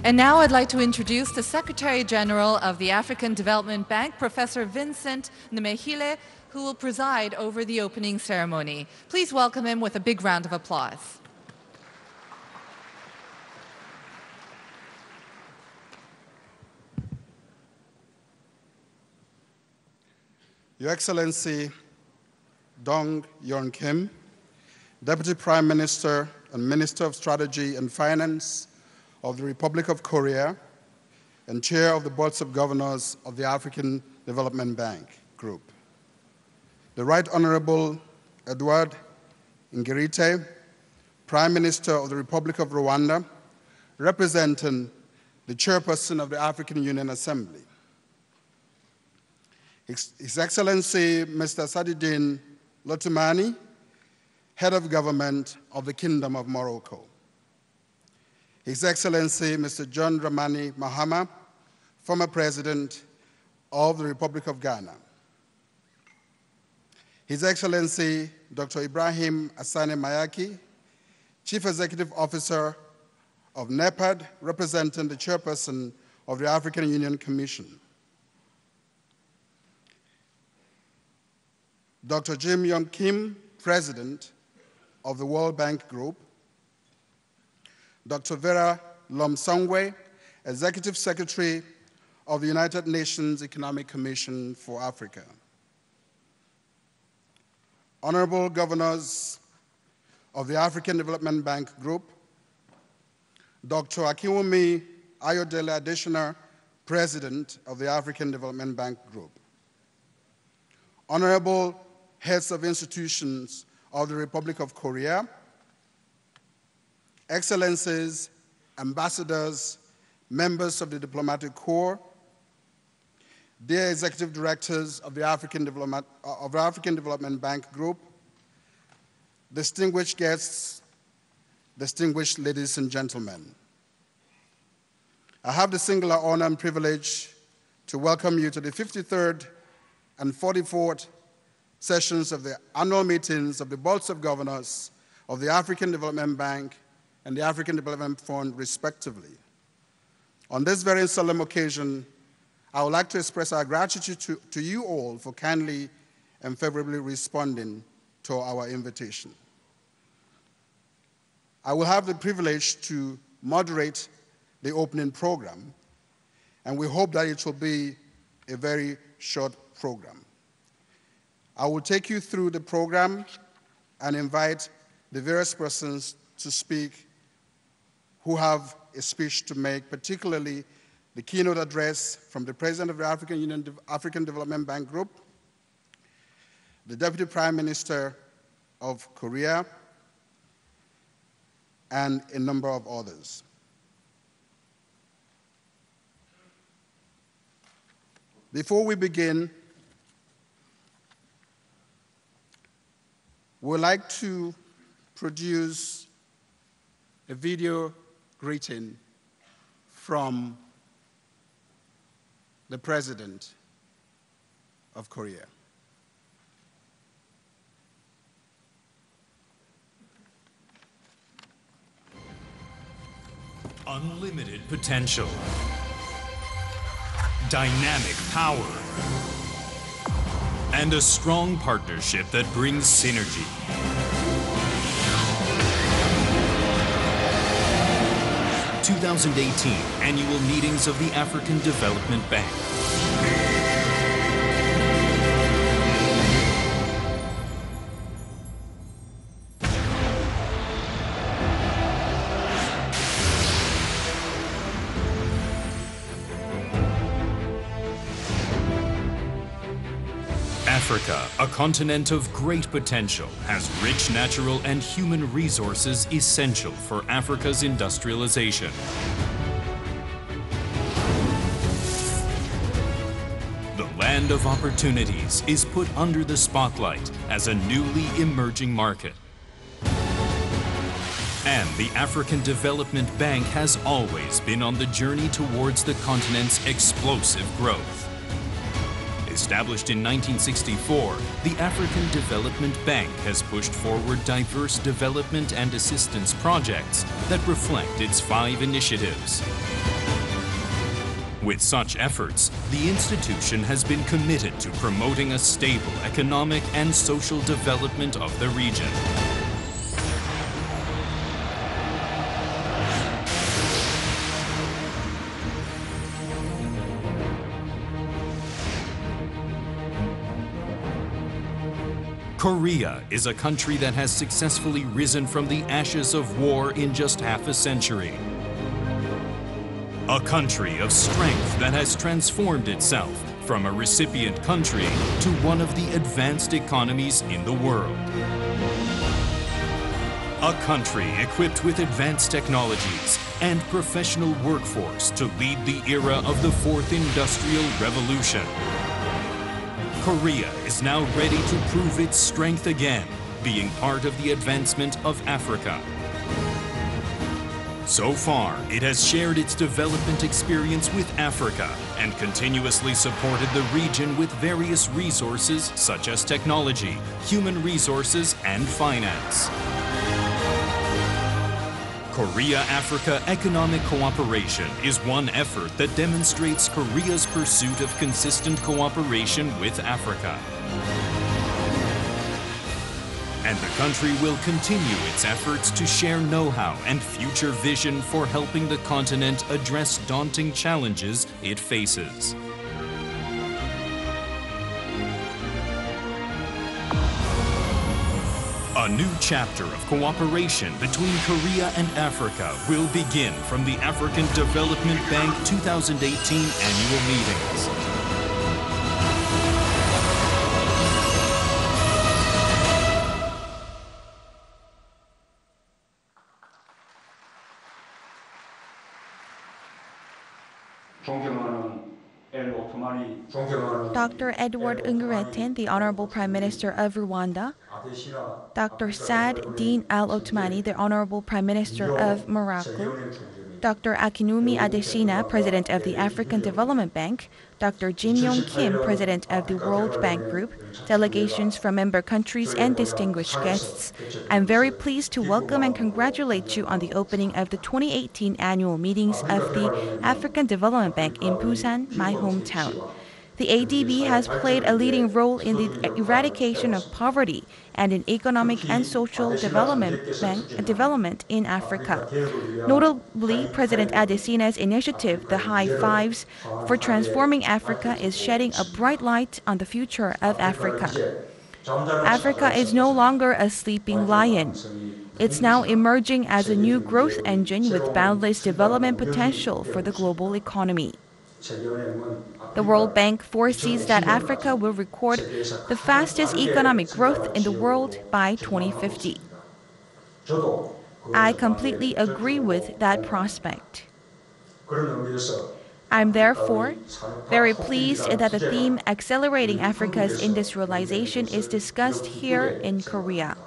And now I'd like to introduce the Secretary General of the African Development Bank, Professor Vincent Nemehile, who will preside over the opening ceremony. Please welcome him with a big round of applause. Your Excellency Dong Yeon Kim, Deputy Prime Minister and Minister of Strategy and Finance of the Republic of Korea and Chair of the Board of Governors of the African Development Bank Group. The Right Honorable Edouard Ngirite, Prime Minister of the Republic of Rwanda, representing the Chairperson of the African Union Assembly. His Excellency Mr. Sadidine Lotumani, Head of Government of the Kingdom of Morocco. His Excellency Mr. John Dramani Mahama, former President of the Republic of Ghana. His Excellency Dr. Ibrahim Asane Mayaki, Chief Executive Officer of NEPAD, representing the Chairperson of the African Union Commission. Dr. Jim Yong Kim, President of the World Bank Group. Dr. Vera Lomsongwe, Executive Secretary of the United Nations Economic Commission for Africa. Honorable Governors of the African Development Bank Group. Dr. Akinwumi Ayodele Adesina, President of the African Development Bank Group. Honorable Heads of Institutions of the Republic of Korea, Excellencies, Ambassadors, members of the Diplomatic Corps, dear Executive Directors of the African Development Bank Group, distinguished guests, distinguished ladies and gentlemen. I have the singular honor and privilege to welcome you to the 53rd and 44th sessions of the annual meetings of the Boards of Governors of the African Development Bank and the African Development Fund, respectively. On this very solemn occasion, I would like to express our gratitude to you all for kindly and favorably responding to our invitation. I will have the privilege to moderate the opening program, and we hope that it will be a very short program. I will take you through the program and invite the various persons to speak who have a speech to make, particularly the keynote address from the President of the African Development Bank Group, the Deputy Prime Minister of Korea, and a number of others. Before we begin, we'd like to produce a video greeting from the President of Korea. Unlimited potential, dynamic power, and a strong partnership that brings synergy. The 2018 Annual Meetings of the African Development Bank. Africa, a continent of great potential, has rich natural and human resources essential for Africa's industrialization. The land of opportunities is put under the spotlight as a newly emerging market. And the African Development Bank has always been on the journey towards the continent's explosive growth. Established in 1964, the African Development Bank has pushed forward diverse development and assistance projects that reflect its 5 initiatives. With such efforts, the institution has been committed to promoting a stable economic and social development of the region. Korea is a country that has successfully risen from the ashes of war in just half a century. A country of strength that has transformed itself from a recipient country to one of the advanced economies in the world. A country equipped with advanced technologies and professional workforce to lead the era of the Fourth Industrial Revolution. Korea is now ready to prove its strength again, being part of the advancement of Africa. So far, it has shared its development experience with Africa and continuously supported the region with various resources such as technology, human resources, and finance. Korea-Africa economic cooperation is one effort that demonstrates Korea's pursuit of consistent cooperation with Africa. And the country will continue its efforts to share know-how and future vision for helping the continent address daunting challenges it faces. A new chapter of cooperation between Korea and Africa will begin from the African Development Bank 2018 annual meetings. Dr. Edward Unguretin, the Honorable Prime Minister of Rwanda, Dr. Saad Din Al-Othmani, the Honorable Prime Minister of Morocco, Dr. Akinwumi Adesina, President of the African Development Bank, Dr. Jin Yong Kim, President of the World Bank Group, delegations from member countries, and distinguished guests. I'm very pleased to welcome and congratulate you on the opening of the 2018 annual meetings of the African Development Bank in Busan, my hometown. The ADB has played a leading role in the eradication of poverty and in economic and social development in Africa. Notably, President Adesina's initiative, the High Fives for Transforming Africa, is shedding a bright light on the future of Africa. Africa is no longer a sleeping lion. It's now emerging as a new growth engine with boundless development potential for the global economy. The World Bank foresees that Africa will record the fastest economic growth in the world by 2050. I completely agree with that prospect. I'm therefore very pleased that the theme Accelerating Africa's Industrialization is discussed here in Korea.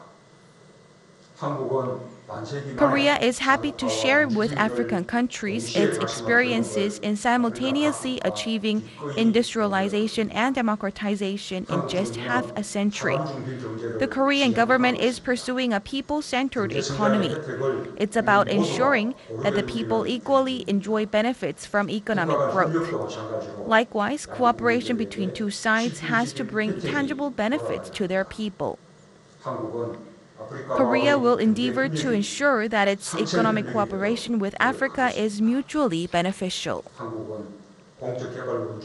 Korea is happy to share with African countries its experiences in simultaneously achieving industrialization and democratization in just half a century. The Korean government is pursuing a people-centered economy. It's about ensuring that the people equally enjoy benefits from economic growth. Likewise, cooperation between two sides has to bring tangible benefits to their people. Korea will endeavor to ensure that its economic cooperation with Africa is mutually beneficial.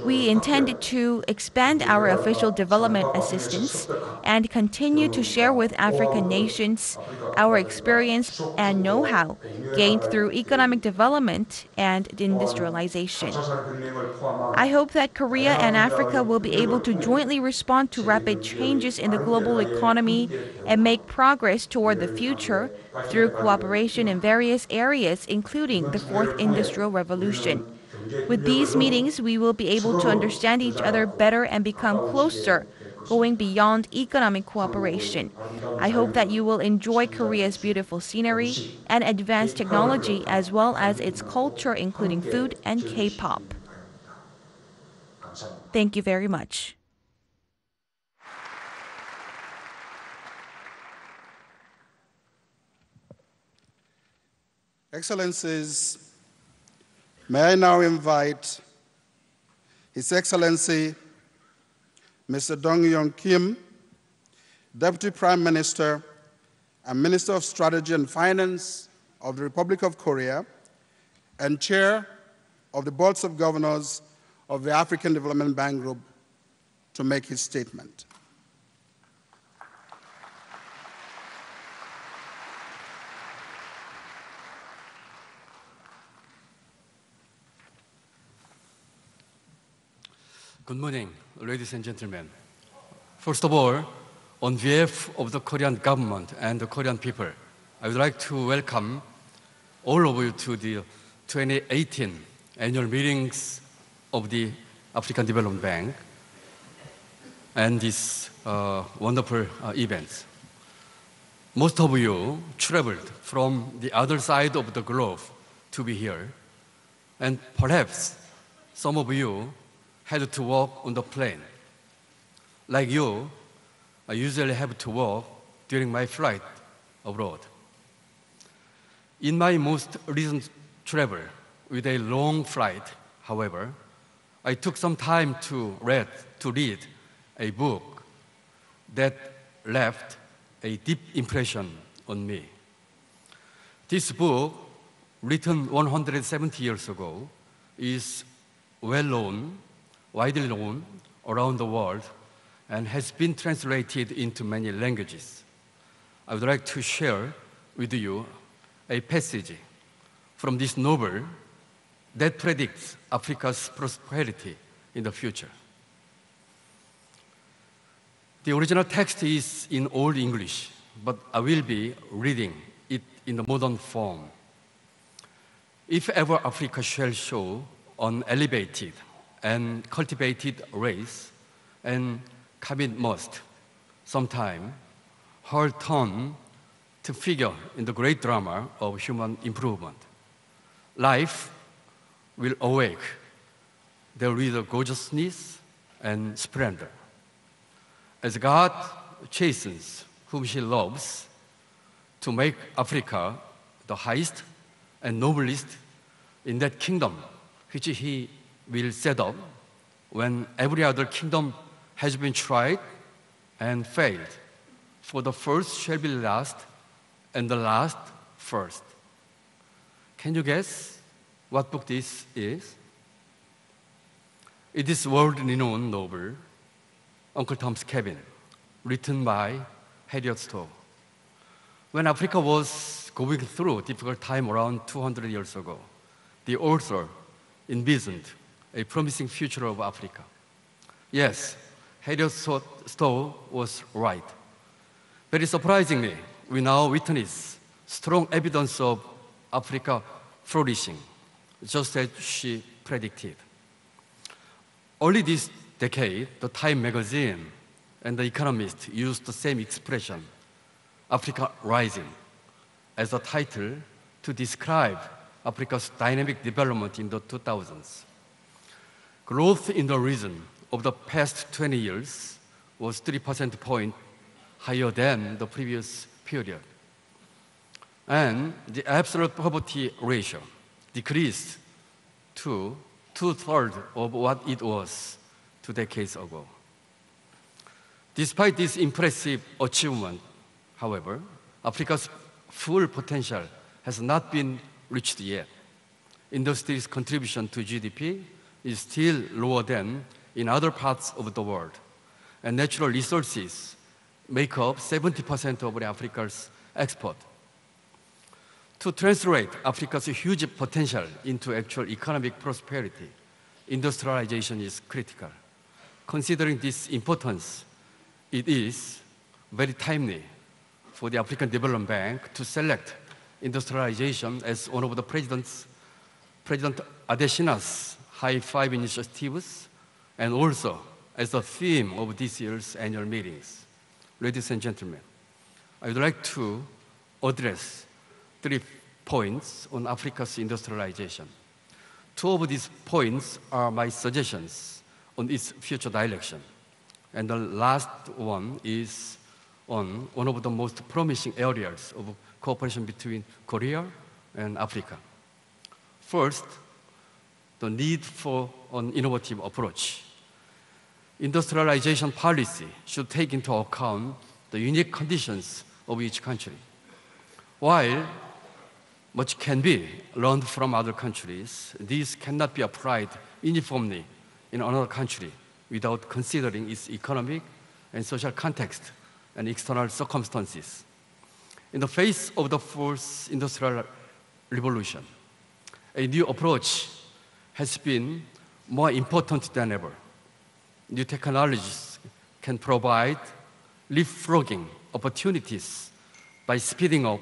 We intend to expand our official development assistance and continue to share with African nations our experience and know-how gained through economic development and industrialization. I hope that Korea and Africa will be able to jointly respond to rapid changes in the global economy and make progress toward the future through cooperation in various areas, including the Fourth Industrial Revolution. With these meetings, we will be able to understand each other better and become closer, going beyond economic cooperation. I hope that you will enjoy Korea's beautiful scenery and advanced technology as well as its culture, including food and K-pop. Thank you very much. Excellencies, may I now invite His Excellency Mr. Dong-Yong Kim, Deputy Prime Minister and Minister of Strategy and Finance of the Republic of Korea, and Chair of the Boards of Governors of the African Development Bank Group, to make his statement. Good morning, ladies and gentlemen. First of all, on behalf of the Korean government and the Korean people, I would like to welcome all of you to the 2018 annual meetings of the African Development Bank and this wonderful events. Most of you traveled from the other side of the globe to be here, and perhaps some of you had to walk on the plane. Like you, I usually have to walk during my flight abroad. In my most recent travel with a long flight, however, I took some time to read a book that left a deep impression on me. This book, written 170 years ago, is widely known around the world, and has been translated into many languages. I would like to share with you a passage from this novel that predicts Africa's prosperity in the future. The original text is in Old English, but I will be reading it in the modern form. If ever Africa shall show an elevated and cultivated race, and come it must, sometime, her turn to figure in the great drama of human improvement. Life will awake there with a gorgeousness and splendor. As God chastens whom He loves, to make Africa the highest and noblest in that kingdom which He will set up when every other kingdom has been tried and failed. For the first shall be last, and the last first. Can you guess what book this is? It is world-renowned novel, Uncle Tom's Cabin, written by Harriet Stowe. When Africa was going through a difficult time around 200 years ago, the author envisioned a promising future of Africa. Yes, Harriet Stowe was right. Very surprisingly, we now witness strong evidence of Africa flourishing, just as she predicted. Early this decade, the Time magazine and The Economist used the same expression, Africa Rising, as a title to describe Africa's dynamic development in the 2000s. Growth in the region of the past 20 years was 3 percentage points higher than the previous period. And the absolute poverty ratio decreased to 2/3 of what it was 2 decades ago. Despite this impressive achievement, however, Africa's full potential has not been reached yet. Industry's contribution to GDP is still lower than in other parts of the world, and natural resources make up 70% of Africa's export. To translate Africa's huge potential into actual economic prosperity, industrialization is critical. Considering this importance, it is very timely for the African Development Bank to select industrialization as one of the President Adesina's High Five initiatives, and also as the theme of this year's annual meetings. Ladies and gentlemen, I would like to address 3 points on Africa's industrialization. 2 of these points are my suggestions on its future direction. And the last one is on one of the most promising areas of cooperation between Korea and Africa. First, the the need for an innovative approach. Industrialization policy should take into account the unique conditions of each country. While much can be learned from other countries, these cannot be applied uniformly in another country without considering its economic and social context and external circumstances. In the face of the fourth industrial revolution, a new approach has been more important than ever. New technologies can provide leapfrogging opportunities by speeding up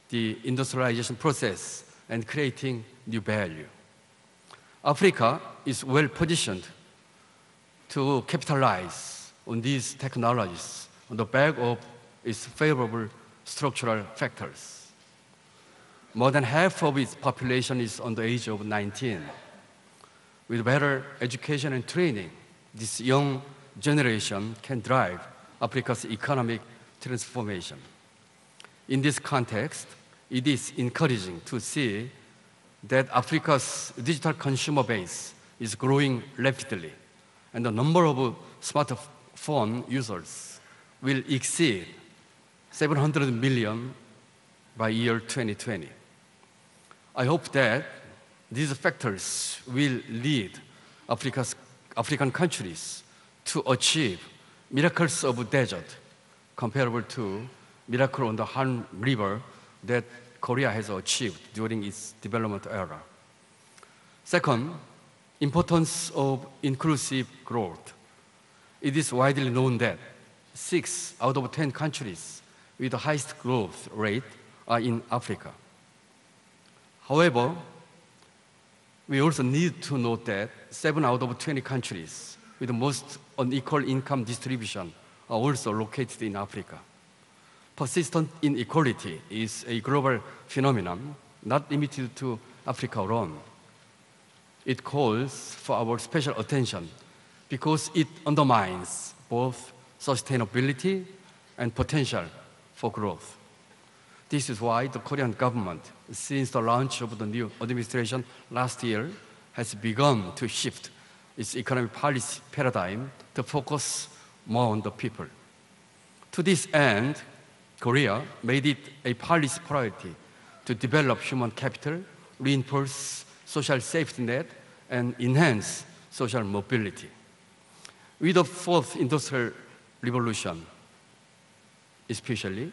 the industrialization process and creating new value. Africa is well positioned to capitalize on these technologies on the back of its favorable structural factors. More than half of its population is under the age of 19. With better education and training, this young generation can drive Africa's economic transformation. In this context, it is encouraging to see that Africa's digital consumer base is growing rapidly, and the number of smartphone users will exceed 700 million by year 2020. I hope that these factors will lead African countries to achieve miracles of desert comparable to miracle on the Han River that Korea has achieved during its development era. Second, importance of inclusive growth. It is widely known that 6 out of 10 countries with the highest growth rate are in Africa. However, we also need to note that 7 out of 20 countries with the most unequal income distribution are also located in Africa. Persistent inequality is a global phenomenon, not limited to Africa alone. It calls for our special attention because it undermines both sustainability and potential for growth. This is why the Korean government, since the launch of the new administration last year, has begun to shift its economic policy paradigm to focus more on the people. To this end, Korea made it a policy priority to develop human capital, reinforce social safety net, and enhance social mobility. With the fourth industrial revolution, especially,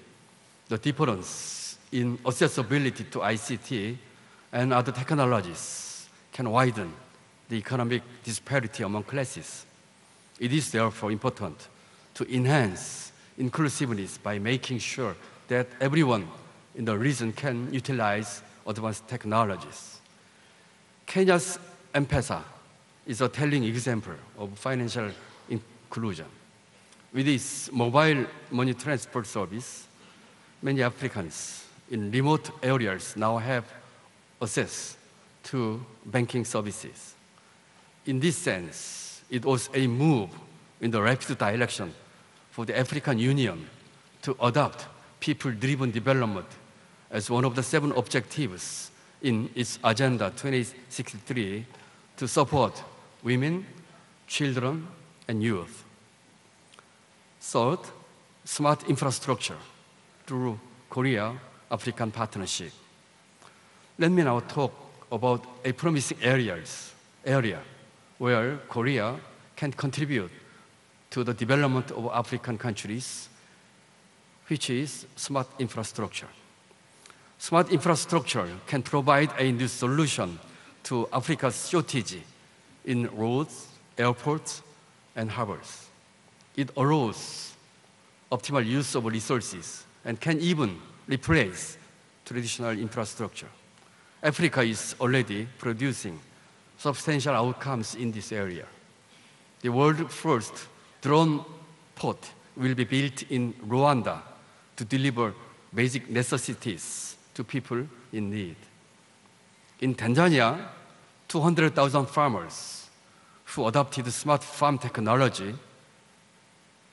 the difference in accessibility to ICT and other technologies can widen the economic disparity among classes. It is therefore important to enhance inclusiveness by making sure that everyone in the region can utilize advanced technologies. Kenya's M-Pesa is a telling example of financial inclusion. With its mobile money transfer service, many Africans in remote areas now have access to banking services. In this sense, it was a move in the rapid direction for the African Union to adopt people-driven development as one of the 7 objectives in its Agenda 2063 to support women, children, and youth. Third, smart infrastructure through Korea-African partnership. Let me now talk about a promising area where Korea can contribute to the development of African countries, which is smart infrastructure. Smart infrastructure can provide a new solution to Africa's shortage in roads, airports, and harbors. It allows optimal use of resources and can even replace traditional infrastructure. Africa is already producing substantial outcomes in this area. The world's first drone port will be built in Rwanda to deliver basic necessities to people in need. In Tanzania, 200,000 farmers who adopted smart farm technology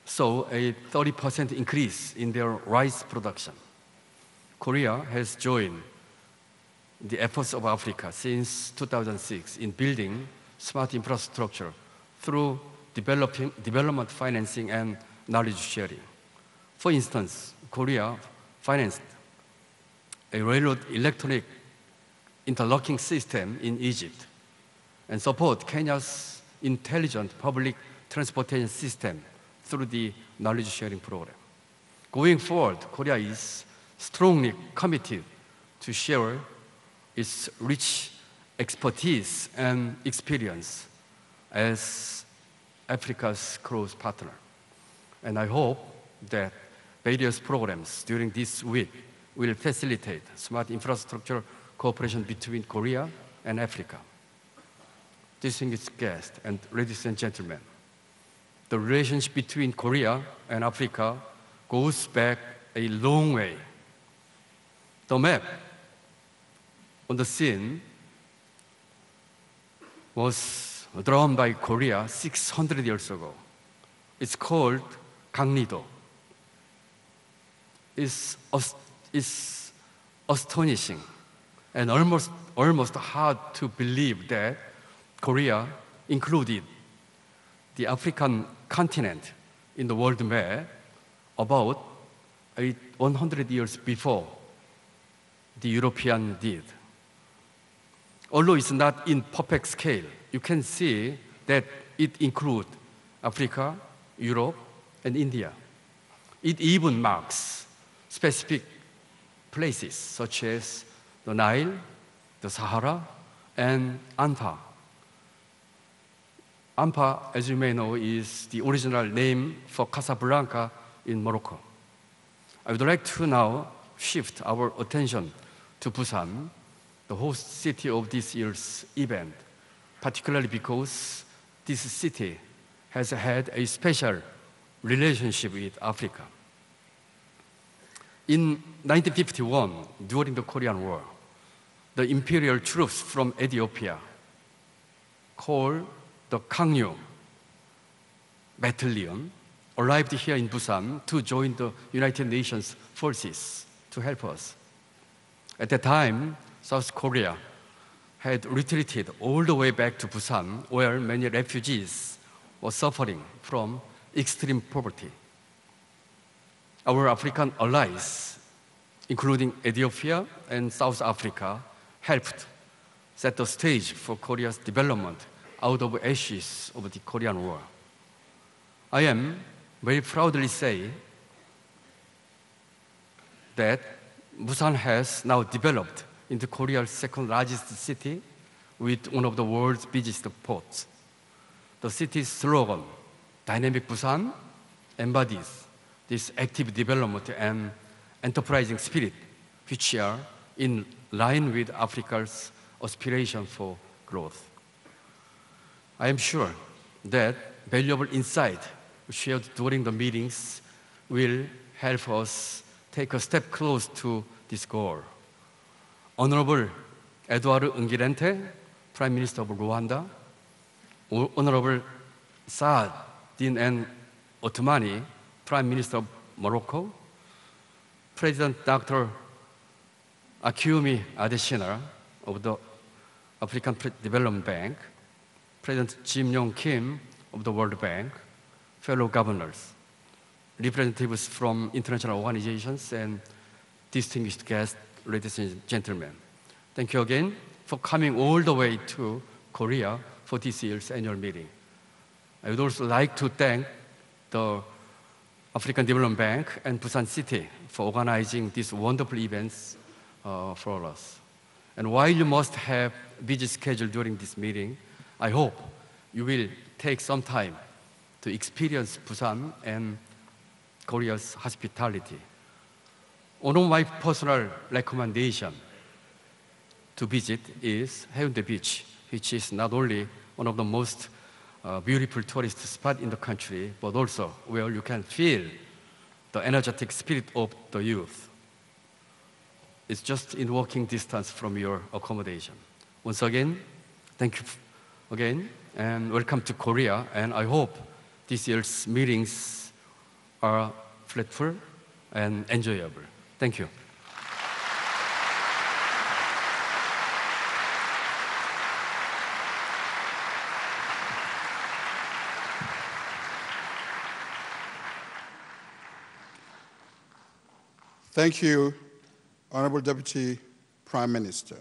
saw a 30% increase in their rice production. Korea has joined the efforts of Africa since 2006 in building smart infrastructure through development financing and knowledge sharing. For instance, Korea financed a railroad electronic interlocking system in Egypt and support Kenya's intelligent public transportation system through the knowledge sharing program. Going forward, Korea is strongly committed to share its rich expertise and experience as Africa's close partner. And I hope that various programs during this week will facilitate smart infrastructure cooperation between Korea and Africa. Distinguished guests and ladies and gentlemen, the relationship between Korea and Africa goes back a long way. The map on the scene was drawn by Korea 600 years ago. It's called Gangnido. It's astonishing and almost hard to believe that Korea included the African continent in the world map about 100 years before the European did. Although it's not in perfect scale, you can see that it includes Africa, Europe, and India. It even marks specific places such as the Nile, the Sahara, and Anpa. Anpa, as you may know, is the original name for Casablanca in Morocco. I would like to now shift our attention to Busan, the host city of this year's event, particularly because this city has had a special relationship with Africa. In 1951, during the Korean War, the imperial troops from Ethiopia, called the Gangnew Battalion, arrived here in Busan to join the United Nations forces to help us. At that time, South Korea had retreated all the way back to Busan, where many refugees were suffering from extreme poverty. Our African allies, including Ethiopia and South Africa, helped set the stage for Korea's development out of ashes of the Korean War. I am very proudly say that Busan has now developed into Korea's second largest city with one of the world's busiest ports. The city's slogan, Dynamic Busan, embodies this active development and enterprising spirit, which are in line with Africa's aspiration for growth. I am sure that valuable insight shared during the meetings will help us take a step close to this goal. Honorable Eduardo Ngirente, Prime Minister of Rwanda, Honorable Saad Din N. Othmani, Prime Minister of Morocco, President Dr. Akinwumi Adesina of the African Development Bank, President Jim Yong Kim of the World Bank, fellow governors, representatives from international organizations, and distinguished guests, ladies and gentlemen. Thank you again for coming all the way to Korea for this year's annual meeting. I would also like to thank the African Development Bank and Busan City for organizing these wonderful events for us. And while you must have a busy schedule during this meeting, I hope you will take some time to experience Busan and Korea's hospitality. One of my personal recommendations to visit is Haeundae Beach, which is not only one of the most beautiful tourist spots in the country, but also where you can feel the energetic spirit of the youth. It's just in walking distance from your accommodation. Once again, thank you again, and welcome to Korea. And I hope this year's meetings are fruitful and enjoyable. Thank you. Thank you, Honorable Deputy Prime Minister.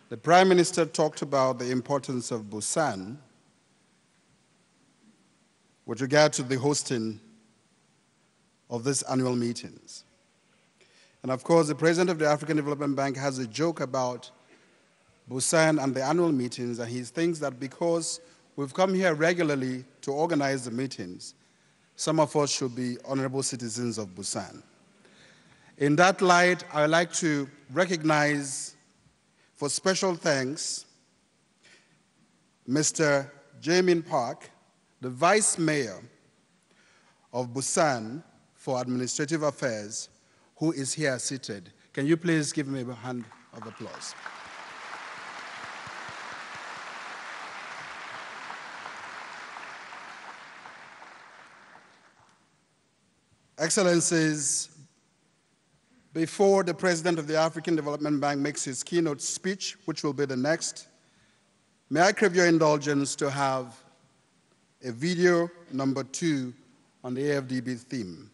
The Prime Minister talked about the importance of Busan with regard to the hosting of these annual meetings. And of course, the President of the African Development Bank has a joke about Busan and the annual meetings, and he thinks that because we've come here regularly to organize the meetings, some of us should be honorable citizens of Busan. In that light, I would like to recognize, for special thanks, Mr. Jaemin Park, the Vice Mayor of Busan for Administrative Affairs, who is here seated. Can you please give me a hand of applause? Excellencies, before the President of the African Development Bank makes his keynote speech, which will be the next, may I crave your indulgence to have a video number 2 on the AFDB theme.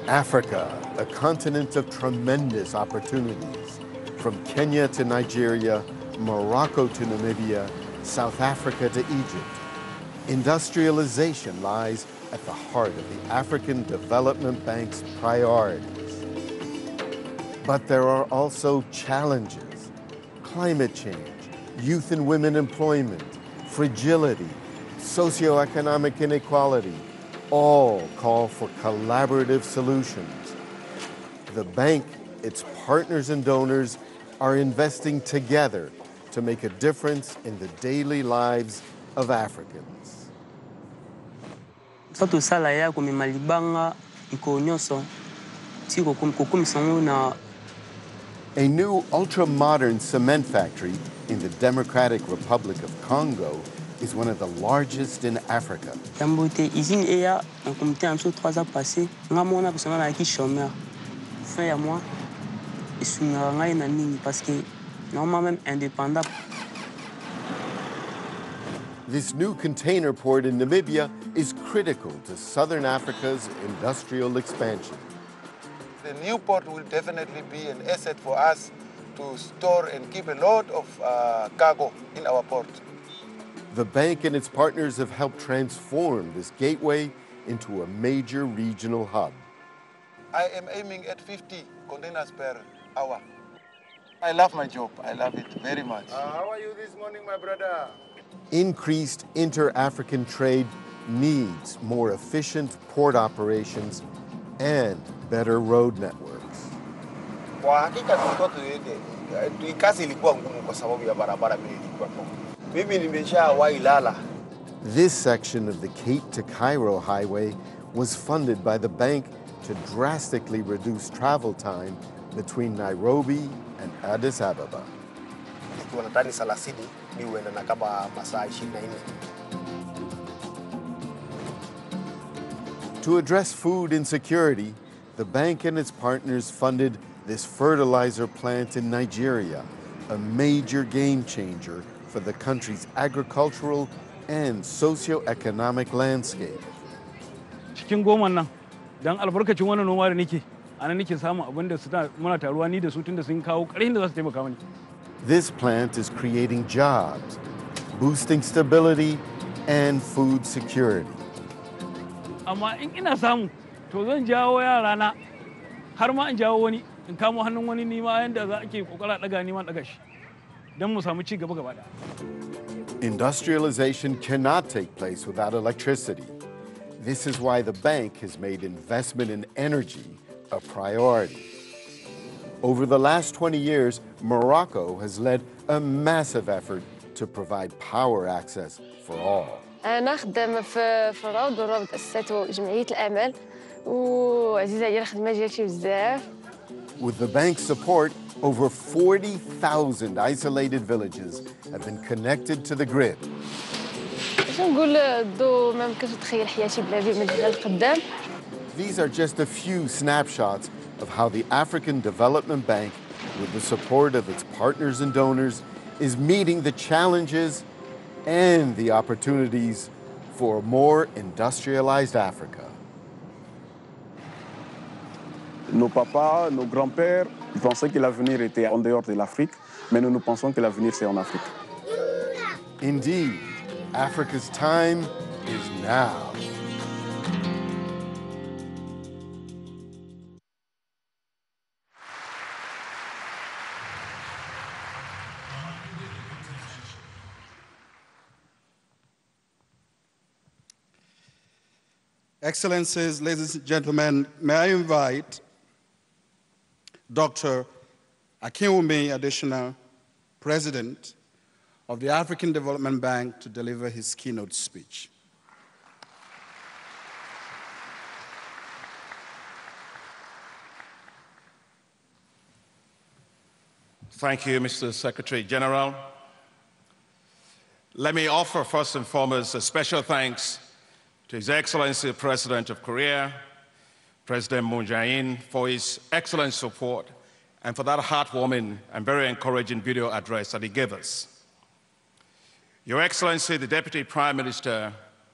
Africa, a continent of tremendous opportunities. From Kenya to Nigeria, Morocco to Namibia, South Africa to Egypt. Industrialization lies at the heart of the African Development Bank's priorities. But there are also challenges: climate change, youth and women employment, fragility, socioeconomic inequality, all call for collaborative solutions. The bank, its partners and donors are investing together to make a difference in the daily lives of Africans. A new ultra-modern cement factory in the Democratic Republic of Congo is one of the largest in Africa. This new container port in Namibia is critical to Southern Africa's industrial expansion. The new port will definitely be an asset for us to store and keep a lot of cargo in our port. The bank and its partners have helped transform this gateway into a major regional hub. I am aiming at 50 containers per hour. I love my job. I love it very much. How are you this morning, my brother? Increased inter-African trade needs more efficient port operations and better road networks. Kwa hakika tulikuwa kazi ilikuwa ngumu kwa sababu ya barabara mbili ilikuwa ngumu. Mimi nimeshawahi lala. This section of the Cape to Cairo highway was funded by the bank to drastically reduce travel time between Nairobi and Addis Ababa. Nikiwa na tani 30 ni huenda na kama masaa 24. To address food insecurity, the bank and its partners funded this fertilizer plant in Nigeria, a major game changer for the country's agricultural and socio-economic landscape. Cikin goman nan, dan albarkacin wannan noma da nake, anan nake samu abin da muna taruwa ni da su tunda sun kawo ƙarfin da za su taimaka mani. This plant is creating jobs, boosting stability and food security. Amma in ina samu, to zan jawo yarana har ma in jawo wani, in kamo hannun wani nima yanda za ake kokara daga nima daga shi. Don mu samu ci gaba gaba da. Industrialization cannot take place without electricity. This is why the bank has made investment in energy a priority. Over the last 20 years, Morocco has led a massive effort to provide power access for all. أنا خدامة في الروض والروض أسسته جمعية الأمل وعزيزة عليا الخدمة ديالتي بزاف. With the bank's support, Over 40,000 isolated villages have been connected to the grid. These are just a few snapshots of how the African Development Bank, with the support of its partners and donors, is meeting the challenges and the opportunities for a more industrialized Africa. Nos papas, nos grands-pères pensaient que l'avenir était en dehors de l'Afrique, mais nous pensons que l'avenir c'est en Afrique. Indeed, Africa's time is now. Excellencies, ladies and gentlemen, may I invite Dr. Akinwumi Adesina, President of the African Development Bank, to deliver his keynote speech. Thank you, Mr. Secretary General. Let me offer first and foremost a special thanks to His Excellency the President of Korea, President Moon Jae-in, for his excellent support and for that heartwarming and very encouraging video address that he gave us. Your Excellency, the Deputy Prime Minister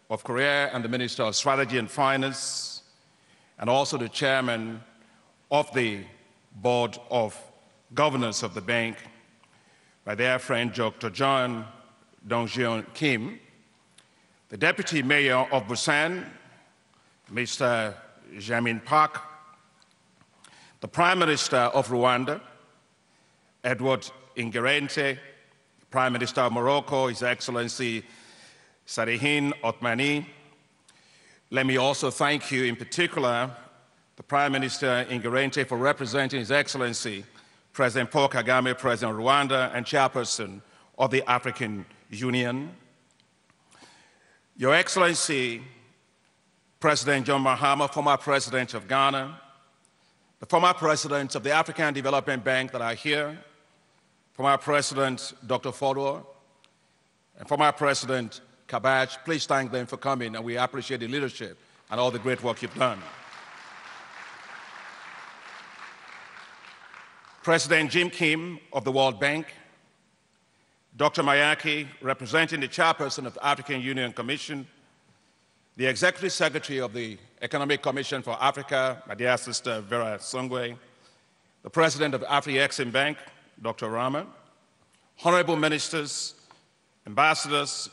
of Korea and the Minister of Strategy and Finance, and also the Chairman of the Board of Governors of the bank, my dear friend Dr. John Dong-jeon Kim, the Deputy Mayor of Busan, Mr. Jamin Park, the Prime Minister of Rwanda, Edward Ingerente, Prime Minister of Morocco, His Excellency Salihin Othmani. Let me also thank you in particular, the Prime Minister Ingerente, for representing His Excellency President Paul Kagame, President of Rwanda, and Chairperson of the African Union. Your Excellency, President John Mahama, former President of Ghana, the former Presidents of the African Development Bank that are here, former President Dr. Fodor, and former President Kabach, please thank them for coming, and we appreciate the leadership and all the great work you've done. President Jim Kim of the World Bank, Dr. Mayaki, representing the Chairperson of the African Union Commission, the Executive Secretary of the Economic Commission for Africa, my dear sister Vera Songwe, the President of the Afri-Exim Bank, Dr. Rama, honorable ministers, ambassadors,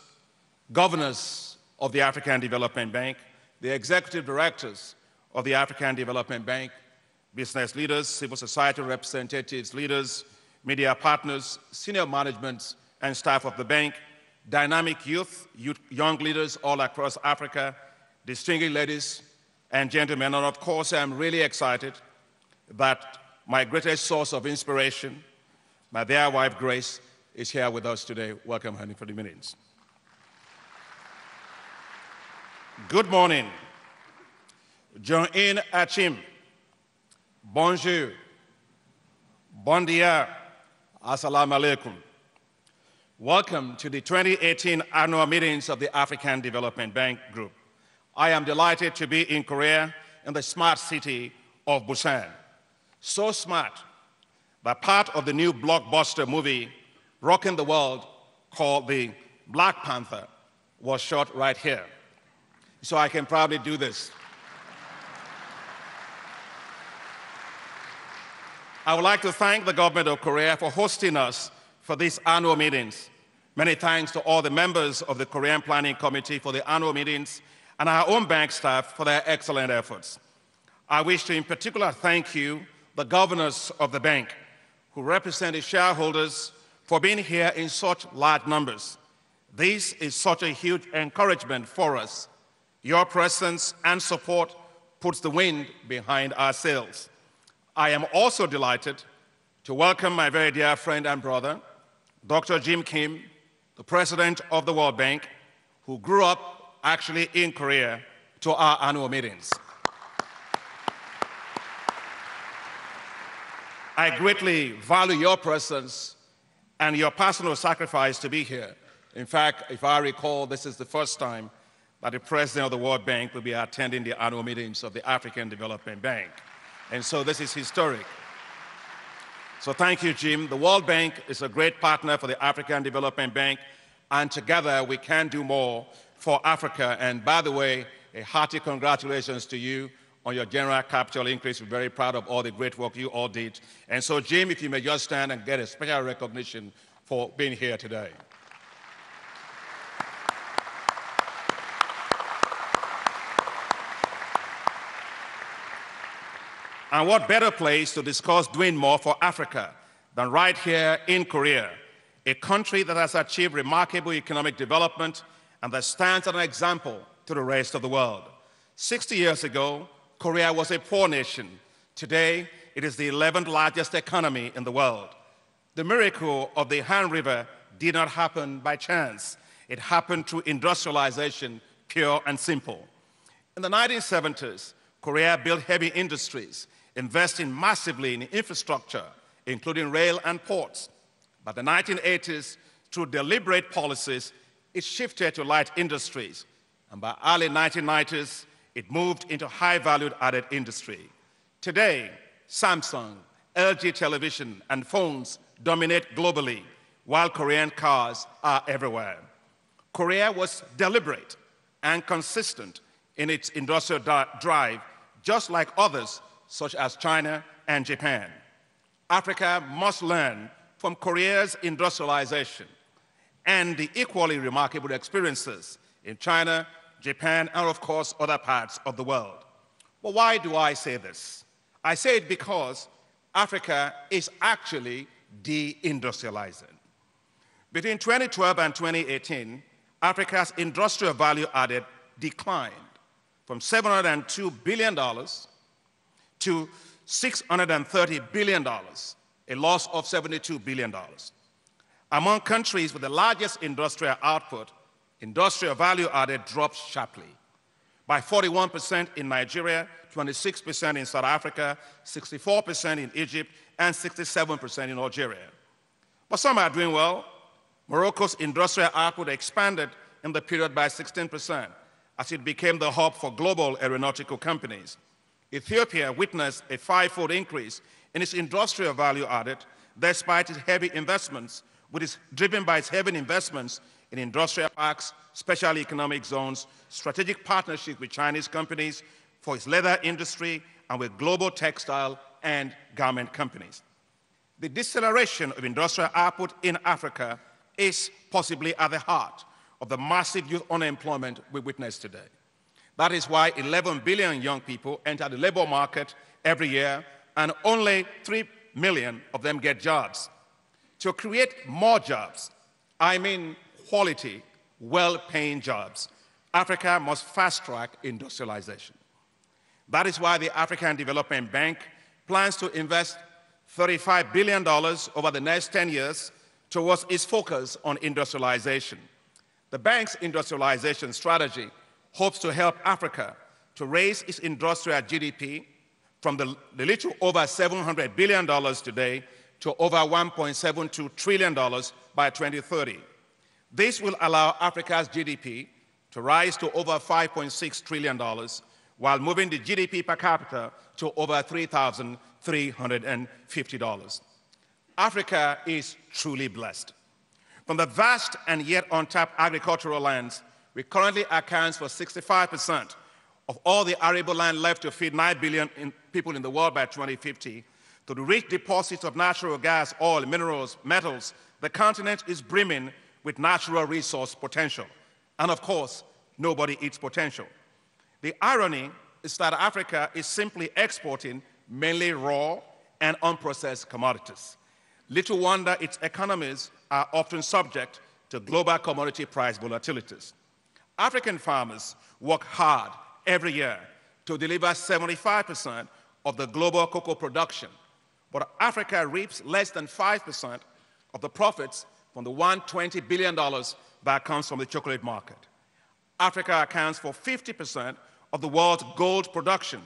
governors of the African Development Bank, the executive directors of the African Development Bank, business leaders, civil society representatives, leaders, media partners, senior management and staff of the bank, dynamic youth, young leaders all across Africa, distinguished ladies and gentlemen, and of course, I'm really excited that my greatest source of inspiration, my dear wife, Grace, is here with us today. Welcome, honey, for the minutes. Good morning. Join Achim. Bonjour. Bon dia. Assalamu alaikum. Welcome to the 2018 annual meetings of the African Development Bank Group. I am delighted to be in Korea in the smart city of Busan. So smart that part of the new blockbuster movie rocking the world called The Black Panther was shot right here. So I can probably do this. I would like to thank the government of Korea for hosting us for these annual meetings. Many thanks to all the members of the Korean Planning Committee for the annual meetings and our own bank staff for their excellent efforts. I wish to in particular thank you, the governors of the bank, who represent the shareholders, for being here in such large numbers. This is such a huge encouragement for us. Your presence and support puts the wind behind our sails. I am also delighted to welcome my very dear friend and brother, Dr. Jim Kim, the president of the World Bank, who grew up actually in Korea, to our annual meetings. I greatly value your presence and your personal sacrifice to be here. In fact, if I recall, this is the first time that the president of the World Bank will be attending the annual meetings of the African Development Bank. And so this is historic. So thank you, Jim. The World Bank is a great partner for the African Development Bank, and together we can do more for Africa. And by the way, a hearty congratulations to you on your general capital increase. We're very proud of all the great work you all did. And so, Jim, if you may just stand and get a special recognition for being here today. And what better place to discuss doing more for Africa than right here in Korea, a country that has achieved remarkable economic development and that stands as an example to the rest of the world. 60 years ago, Korea was a poor nation. Today, it is the 11th largest economy in the world. The miracle of the Han River did not happen by chance. It happened through industrialization, pure and simple. In the 1970s, Korea built heavy industries, investing massively in infrastructure, including rail and ports. By the 1980s, through deliberate policies, it shifted to light industries. And by early 1990s, it moved into high-valued added industry. Today, Samsung, LG television, and phones dominate globally, while Korean cars are everywhere. Korea was deliberate and consistent in its industrial drive, just like others, such as China and Japan. Africa must learn from Korea's industrialization and the equally remarkable experiences in China, Japan, and of course, other parts of the world. But why do I say this? I say it because Africa is actually deindustrializing. Between 2012 and 2018, Africa's industrial value added declined from $702 billion to $630 billion, a loss of $72 billion. Among countries with the largest industrial output, industrial value added dropped sharply by 41% in Nigeria, 26% in South Africa, 64% in Egypt, and 67% in Algeria. But some are doing well. Morocco's industrial output expanded in the period by 16% as it became the hub for global aeronautical companies. Ethiopia witnessed a five-fold increase in its industrial value added despite its heavy investments, which is driven by its heavy investments in industrial parks, special economic zones, strategic partnerships with Chinese companies for its leather industry, and with global textile and garment companies. The deceleration of industrial output in Africa is possibly at the heart of the massive youth unemployment we witness today. That is why 11 billion young people enter the labor market every year, and only 3 million of them get jobs. To create more jobs, I mean quality, well-paying jobs, Africa must fast-track industrialization. That is why the African Development Bank plans to invest $35 billion over the next 10 years towards its focus on industrialization. The bank's industrialization strategy hopes to help Africa to raise its industrial GDP from the little over $700 billion today to over $1.72 trillion by 2030. This will allow Africa's GDP to rise to over $5.6 trillion while moving the GDP per capita to over $3,350. Africa is truly blessed. From the vast and yet untapped agricultural lands, we currently account for 65% of all the arable land left to feed 9 billion people in the world by 2050, to the rich deposits of natural gas, oil, minerals, metals. The continent is brimming with natural resource potential. And of course, nobody eats potential. The irony is that Africa is simply exporting mainly raw and unprocessed commodities. Little wonder its economies are often subject to global commodity price volatilities. African farmers work hard every year to deliver 75% of the global cocoa production, but Africa reaps less than 5% of the profits from the $120 billion that comes from the chocolate market. Africa accounts for 50% of the world's gold production,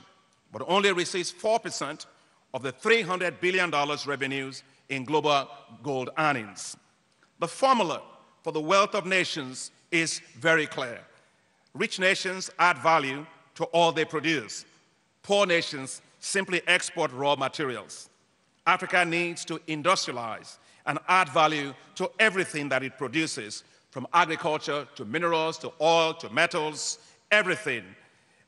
but only receives 4% of the $300 billion revenues in global gold earnings. The formula for the wealth of nations is very clear. Rich nations add value to all they produce. Poor nations simply export raw materials. Africa needs to industrialize and add value to everything that it produces, from agriculture to minerals to oil to metals, everything.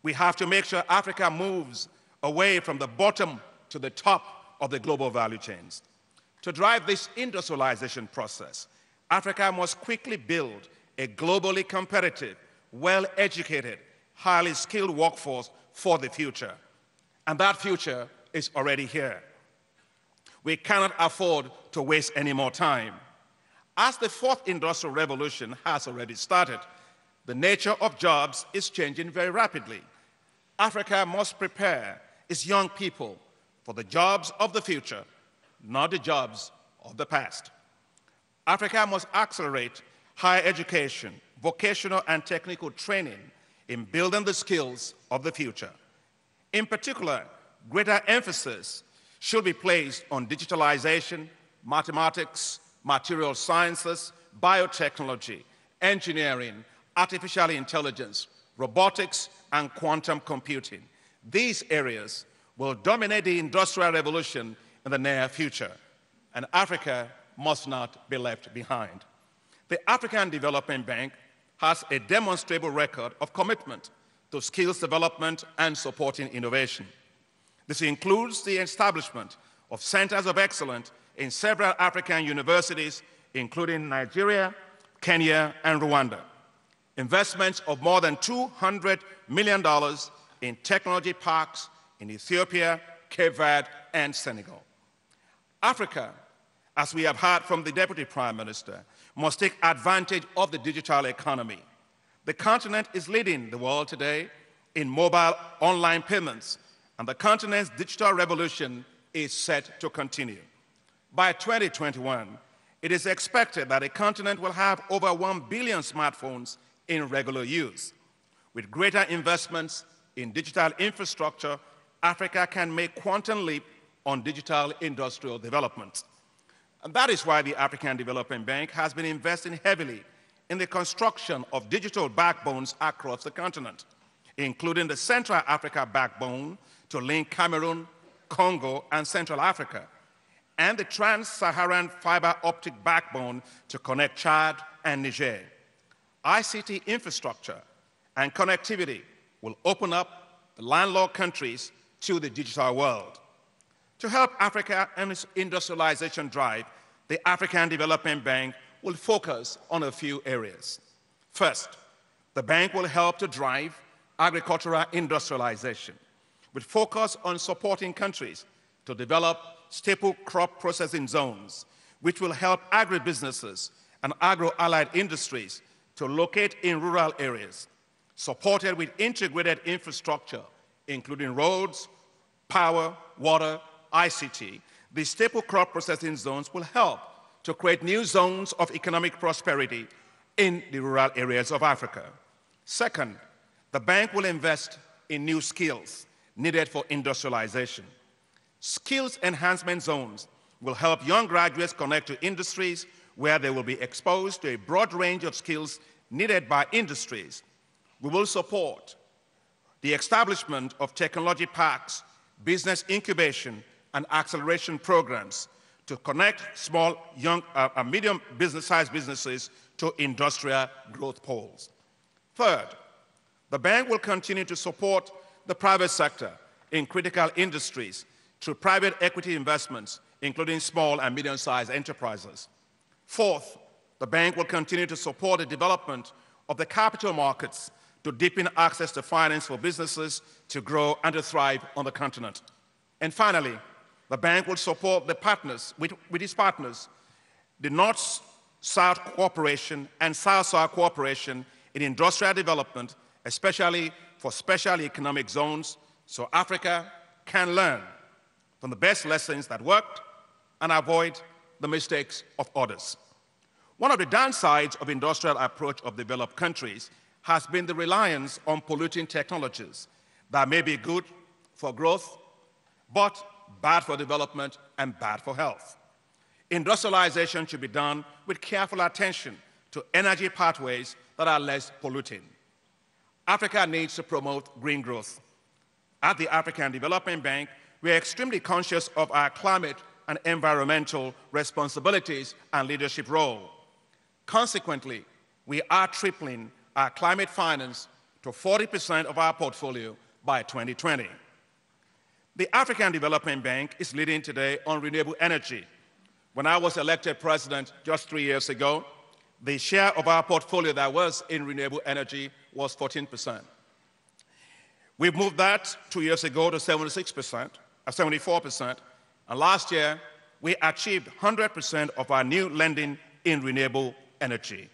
We have to make sure Africa moves away from the bottom to the top of the global value chains. To drive this industrialization process, Africa must quickly build a globally competitive, well-educated, highly skilled workforce for the future. And that future is already here. We cannot afford to waste any more time. As the fourth industrial revolution has already started, the nature of jobs is changing very rapidly. Africa must prepare its young people for the jobs of the future, not the jobs of the past. Africa must accelerate higher education, vocational and technical training in building the skills of the future. In particular, greater emphasis should be placed on digitalization, mathematics, material sciences, biotechnology, engineering, artificial intelligence, robotics, and quantum computing. These areas will dominate the industrial revolution in the near future, and Africa must not be left behind. The African Development Bank has a demonstrable record of commitment to skills development and supporting innovation. This includes the establishment of centers of excellence in several African universities, including Nigeria, Kenya, and Rwanda. Investments of more than $200 million in technology parks in Ethiopia, Cape Verde, and Senegal. Africa, as we have heard from the Deputy Prime Minister, must take advantage of the digital economy. The continent is leading the world today in mobile online payments, and the continent's digital revolution is set to continue. By 2021, it is expected that the continent will have over 1 billion smartphones in regular use. With greater investments in digital infrastructure, Africa can make quantum leap on digital industrial development. And that is why the African Development Bank has been investing heavily in the construction of digital backbones across the continent, including the Central Africa backbone to link Cameroon, Congo, and Central Africa, and the Trans-Saharan fiber optic backbone to connect Chad and Niger. ICT infrastructure and connectivity will open up the landlocked countries to the digital world. To help Africa and its industrialization drive, the African Development Bank will focus on a few areas. First, the bank will help to drive agricultural industrialization, with focus on supporting countries to develop staple crop processing zones, which will help agribusinesses and agro-allied industries to locate in rural areas, supported with integrated infrastructure, including roads, power, water, ICT. The staple crop processing zones will help to create new zones of economic prosperity in the rural areas of Africa. Second, the bank will invest in new skills needed for industrialization. Skills enhancement zones will help young graduates connect to industries where they will be exposed to a broad range of skills needed by industries. We will support the establishment of technology parks, business incubation, and acceleration programs to connect small, young, and medium business-sized businesses to industrial growth poles. Third, the bank will continue to support the private sector in critical industries through private equity investments, including small and medium-sized enterprises. Fourth, the bank will continue to support the development of the capital markets to deepen access to finance for businesses to grow and to thrive on the continent. And finally, the bank will support the partners, with its partners, the North-South cooperation and South-South cooperation in industrial development, especially for special economic zones, so Africa can learn from the best lessons that worked and avoid the mistakes of others. One of the downsides of industrial approach of developed countries has been the reliance on polluting technologies that may be good for growth, but bad for development, and bad for health. Industrialization should be done with careful attention to energy pathways that are less polluting. Africa needs to promote green growth. At the African Development Bank, we are extremely conscious of our climate and environmental responsibilities and leadership role. Consequently, we are tripling our climate finance to 40% of our portfolio by 2020. The African Development Bank is leading today on renewable energy. When I was elected president just 3 years ago, the share of our portfolio that was in renewable energy was 14%. We've moved that 2 years ago to 74%, and last year we achieved 100% of our new lending in renewable energy.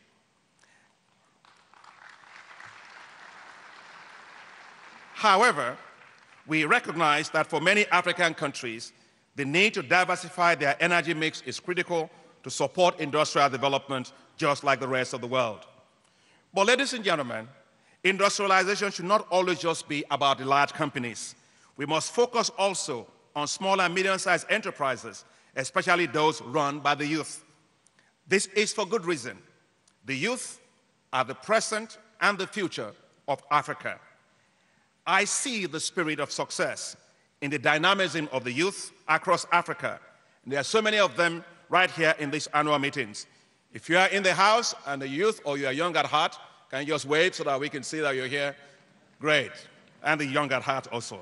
However, we recognize that for many African countries, the need to diversify their energy mix is critical to support industrial development just like the rest of the world. But ladies and gentlemen, industrialization should not always just be about the large companies. We must focus also on small and medium-sized enterprises, especially those run by the youth. This is for good reason. The youth are the present and the future of Africa. I see the spirit of success in the dynamism of the youth across Africa. And there are so many of them right here in these annual meetings. If you are in the house and the youth or you are young at heart, can you just wave so that we can see that you're here? Great. And the young at heart also.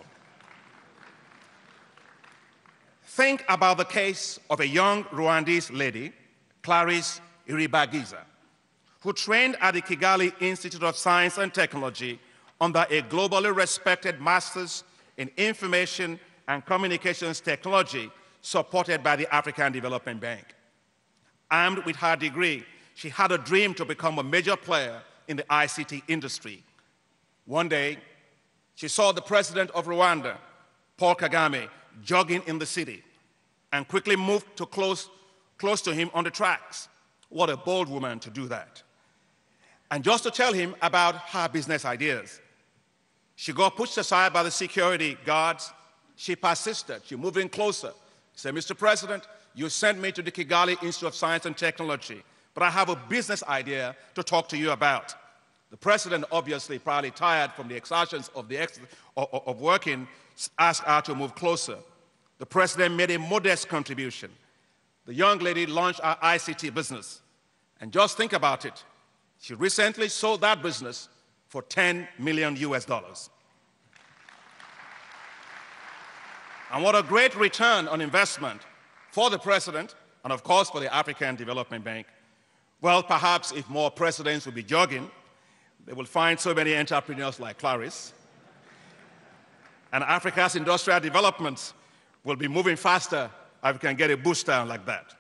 Think about the case of a young Rwandese lady, Clarisse Iribagiza, who trained at the Kigali Institute of Science and Technology under a globally respected master's in information and communications technology supported by the African Development Bank. Armed with her degree, she had a dream to become a major player in the ICT industry. One day, she saw the president of Rwanda, Paul Kagame, jogging in the city and quickly moved to close to him on the tracks. What a bold woman to do that. And just to tell him about her business ideas. She got pushed aside by the security guards. She persisted. She moved in closer. She said, Mr. President, you sent me to the Kigali Institute of Science and Technology, but I have a business idea to talk to you about. The president, obviously probably tired from the exertions of working, asked her to move closer. The president made a modest contribution. The young lady launched her ICT business. And just think about it. She recently sold that business for $10 million US. And what a great return on investment for the president and, of course, for the African Development Bank. Well, perhaps if more presidents will be jogging, they will find so many entrepreneurs like Clarisse. And Africa's industrial development will be moving faster if we can get a boost down like that.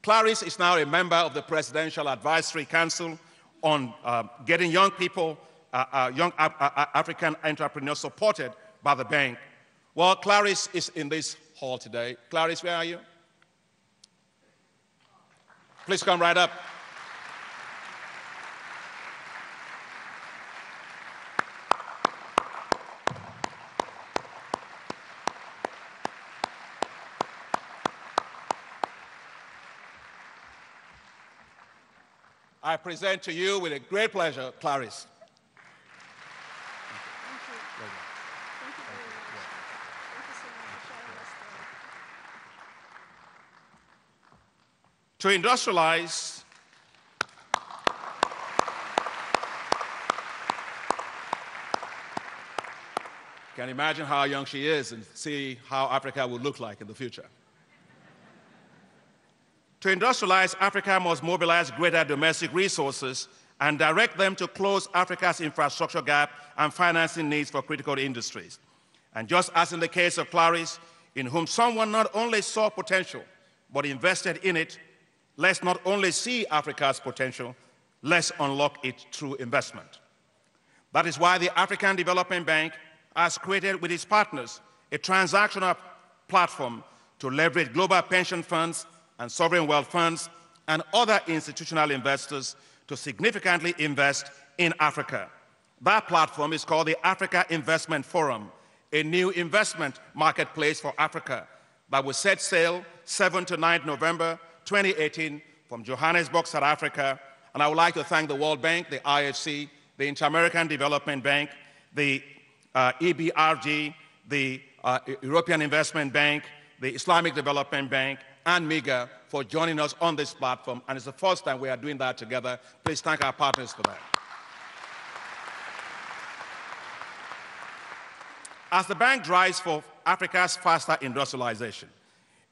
Clarisse is now a member of the Presidential Advisory Council on getting young people, young African entrepreneurs supported by the bank. Well, Clarisse is in this hall today. Clarisse, where are you? Please come right up. I present to you with a great pleasure, Clarisse. To industrialize, can imagine how young she is and see how Africa will look like in the future. To industrialize, Africa must mobilize greater domestic resources and direct them to close Africa's infrastructure gap and financing needs for critical industries. And just as in the case of Clarisse, in whom someone not only saw potential, but invested in it, let's not only see Africa's potential, let's unlock it through investment. That is why the African Development Bank has created with its partners a transactional platform to leverage global pension funds and sovereign wealth funds and other institutional investors to significantly invest in Africa. That platform is called the Africa Investment Forum, a new investment marketplace for Africa that will set sail 7 to 9 November 2018 from Johannesburg, South Africa. And I would like to thank the World Bank, the IFC, the Inter-American Development Bank, the EBRD, the European Investment Bank, the Islamic Development Bank, and MIGA for joining us on this platform. And it's the first time we are doing that together. Please thank our partners for that. As the bank drives for Africa's faster industrialization,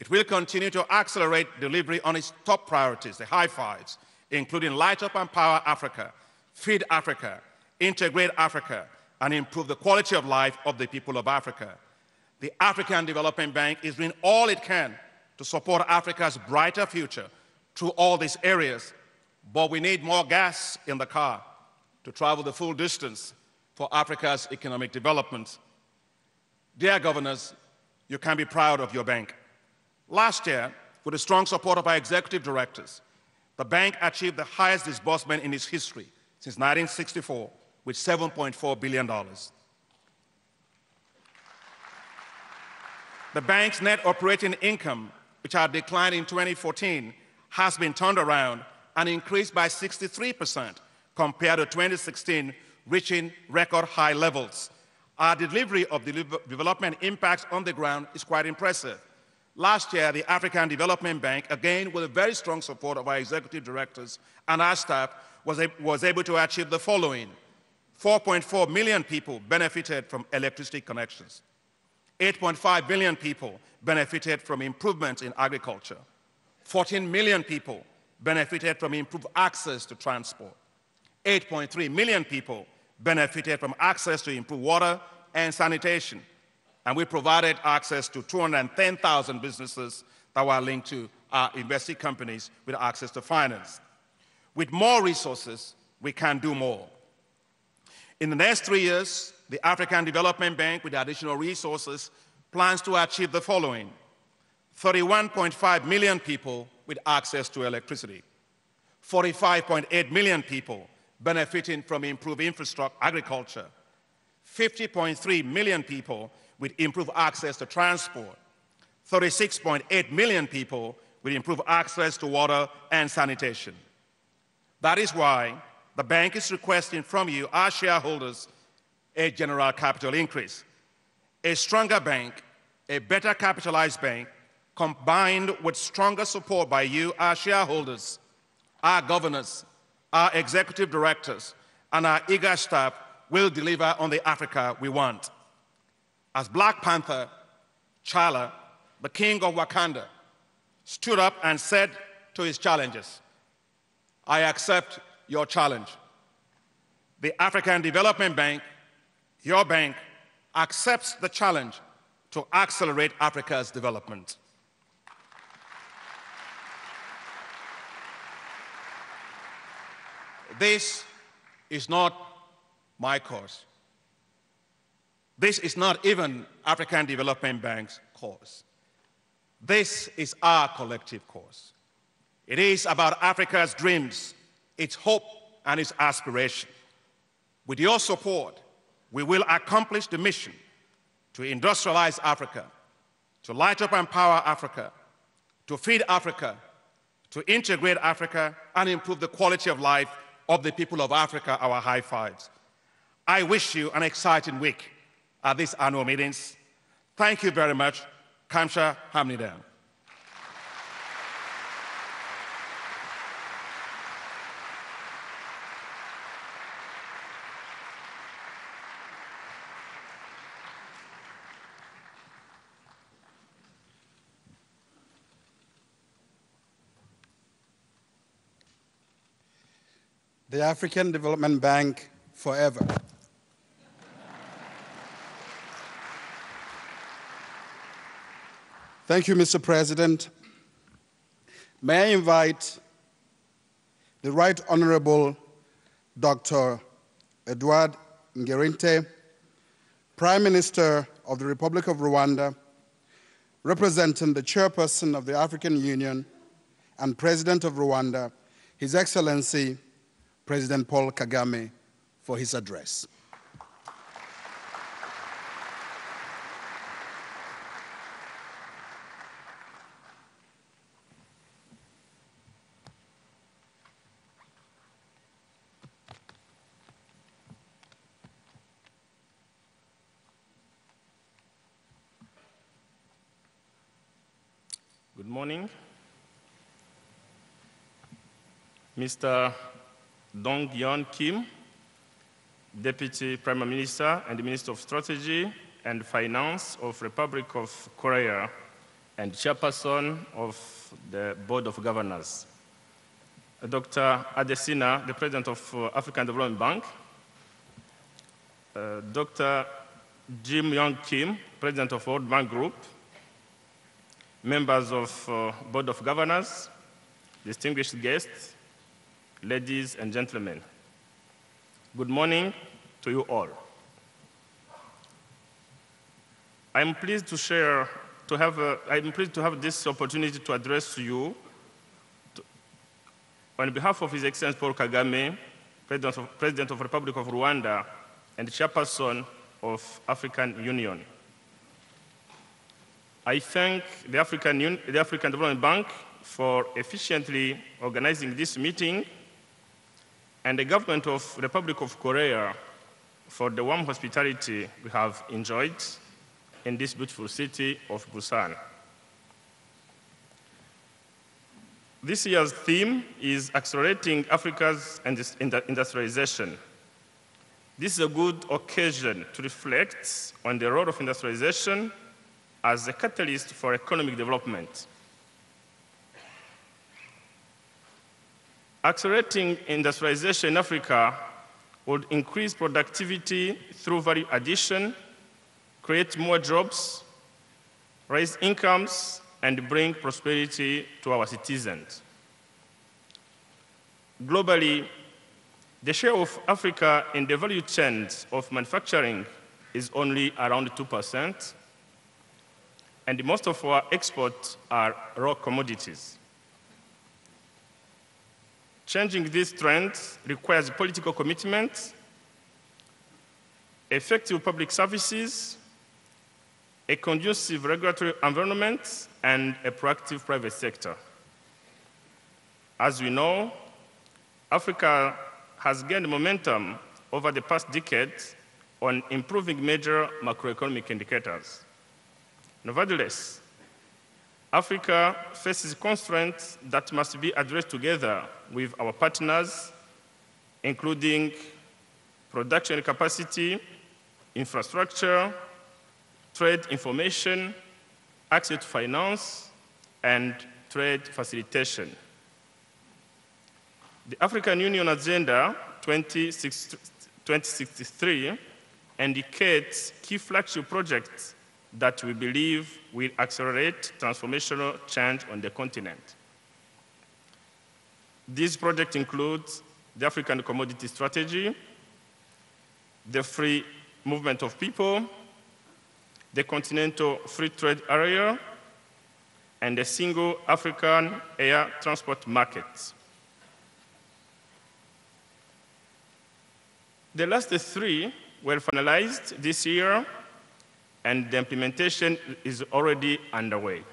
it will continue to accelerate delivery on its top priorities, the high fives, including Light Up and Power Africa, Feed Africa, Integrate Africa, and improve the quality of life of the people of Africa. The African Development Bank is doing all it can to support Africa's brighter future through all these areas, but we need more gas in the car to travel the full distance for Africa's economic development. Dear governors, you can be proud of your bank. Last year, with the strong support of our executive directors, the bank achieved the highest disbursement in its history since 1964 with $7.4 billion. The bank's net operating income, which had declined in 2014, has been turned around and increased by 63% compared to 2016, reaching record high levels. Our delivery of development impacts on the ground is quite impressive. Last year, the African Development Bank, again with the very strong support of our executive directors and our staff, was able to achieve the following. 4.4 million people benefited from electricity connections. 8.5 million people benefited from improvements in agriculture. 14 million people benefited from improved access to transport. 8.3 million people benefited from access to improved water and sanitation. And we provided access to 210,000 businesses that were linked to our investing companies with access to finance. With more resources, we can do more. In the next 3 years, the African Development Bank, with additional resources, plans to achieve the following: 31.5 million people with access to electricity, 45.8 million people benefiting from improved infrastructure, agriculture, 50.3 million people with improved access to transport, 36.8 million people with improved access to water and sanitation. That is why the bank is requesting from you, our shareholders, a general capital increase. A stronger bank, a better capitalized bank, combined with stronger support by you, our shareholders, our governors, our executive directors, and our eager staff will deliver on the Africa we want. As Black Panther, T'Challa, the king of Wakanda, stood up and said to his challengers, "I accept your challenge." The African Development Bank, your bank, accepts the challenge to accelerate Africa's development. This is not my cause. This is not even African Development Bank's cause. This is our collective cause. It is about Africa's dreams, its hope, and its aspiration. With your support, we will accomplish the mission to industrialize Africa, to light up and power Africa, to feed Africa, to integrate Africa, and improve the quality of life of the people of Africa, our high fives. I wish you an exciting week at these annual meetings. Thank you very much. Kamsha Hamnida. The African Development Bank forever. Thank you, Mr. President. May I invite the Right Honorable Dr. Edouard Ngirente, Prime Minister of the Republic of Rwanda, representing the Chairperson of the African Union and President of Rwanda, His Excellency President Paul Kagame, for his address. Good morning. Mr. Dong-Yeon Kim, Deputy Prime Minister and Minister of Strategy and Finance of Republic of Korea and Chairperson of the Board of Governors. Dr. Adesina, the President of African Development Bank. Dr. Jim Yong Kim, President of World Bank Group. Members of Board of Governors, distinguished guests, ladies and gentlemen. Good morning to you all. I'm pleased to have this opportunity to address you on behalf of His Excellency Paul Kagame, President of Republic of Rwanda and Chairperson of African Union. I thank the African Development Bank for efficiently organizing this meeting and the government of the Republic of Korea for the warm hospitality we have enjoyed in this beautiful city of Busan. This year's theme is Accelerating Africa's Industrialization. This is a good occasion to reflect on the role of industrialization as a catalyst for economic development. Accelerating industrialization in Africa would increase productivity through value addition, create more jobs, raise incomes, and bring prosperity to our citizens. Globally, the share of Africa in the value chains of manufacturing is only around 2%, and most of our exports are raw commodities. Changing these trends requires political commitment, effective public services, a conducive regulatory environment, and a proactive private sector. As we know, Africa has gained momentum over the past decade on improving major macroeconomic indicators. Nevertheless, Africa faces constraints that must be addressed together with our partners, including production capacity, infrastructure, trade information, access to finance, and trade facilitation. The African Union Agenda 2063 indicates key flagship projects that we believe will accelerate transformational change on the continent. These projects include the African Commodity Strategy, the free movement of people, the Continental Free Trade Area, and the Single African Air Transport Market. The last three were finalized this year, and the implementation is already underway.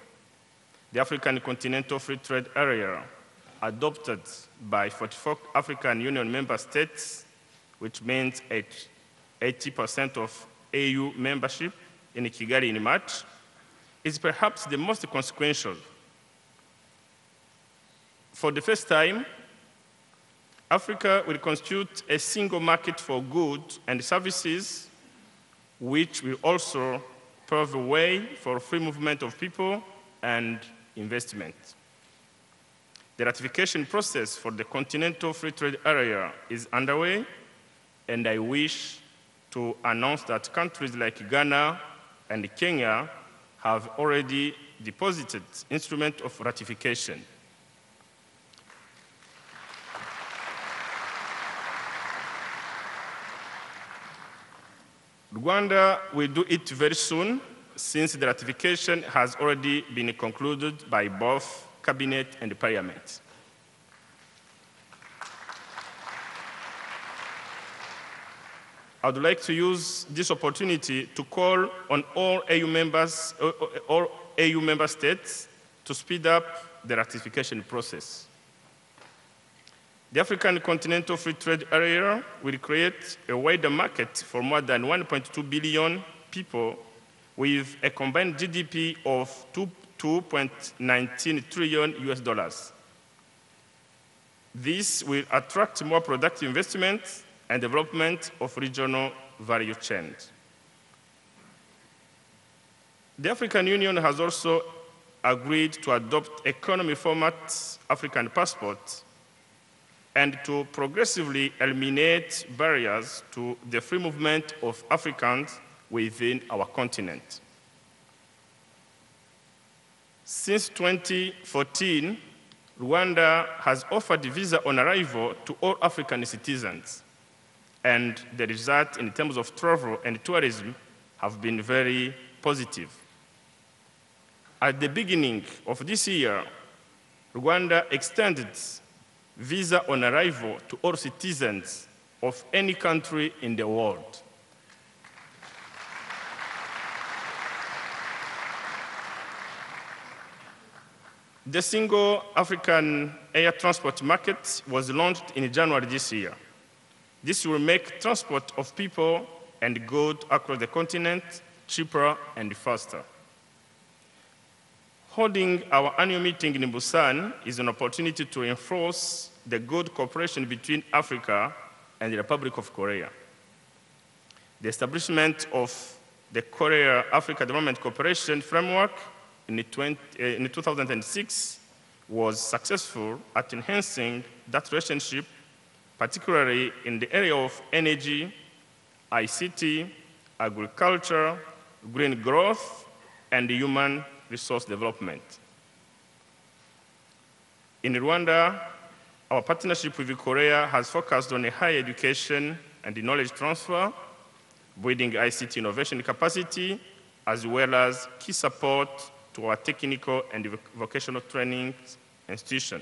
The African Continental Free Trade Area, adopted by 44 African Union member states, which means 80% of AU membership in Kigali in March, is perhaps the most consequential. For the first time, Africa will constitute a single market for goods and services, which will also pave the way for free movement of people and investment. The ratification process for the Continental Free Trade Area is underway, and I wish to announce that countries like Ghana and Kenya have already deposited instrument of ratification. Rwanda will do it very soon, since the ratification has already been concluded by both Cabinet and Parliament. I would like to use this opportunity to call on all AU member states to speed up the ratification process. The African Continental Free Trade Area will create a wider market for more than 1.2 billion people with a combined GDP of $2.19 trillion US. This will attract more productive investment and development of regional value chains. The African Union has also agreed to adopt economy format African passport and to progressively eliminate barriers to the free movement of Africans within our continent. Since 2014, Rwanda has offered visa on arrival to all African citizens, and the results in terms of travel and tourism have been very positive. At the beginning of this year, Rwanda extended visa on arrival to all citizens of any country in the world. The single African air transport market was launched in January this year. This will make transport of people and goods across the continent cheaper and faster. Holding our annual meeting in Busan is an opportunity to reinforce the good cooperation between Africa and the Republic of Korea. The establishment of the Korea-Africa Development Cooperation Framework in 2006 was successful at enhancing that relationship, particularly in the area of energy, ICT, agriculture, green growth, and human resource development. In Rwanda, our partnership with Korea has focused on higher education and knowledge transfer, building ICT innovation capacity, as well as key support to our technical and vocational training institution.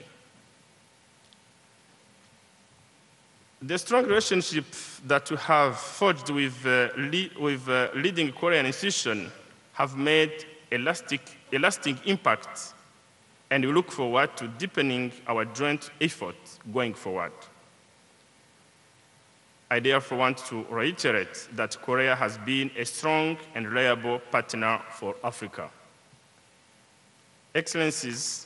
The strong relationship that we have forged with leading Korean institutions have made a lasting impact, and we look forward to deepening our joint efforts going forward. I therefore want to reiterate that Korea has been a strong and reliable partner for Africa. Excellencies,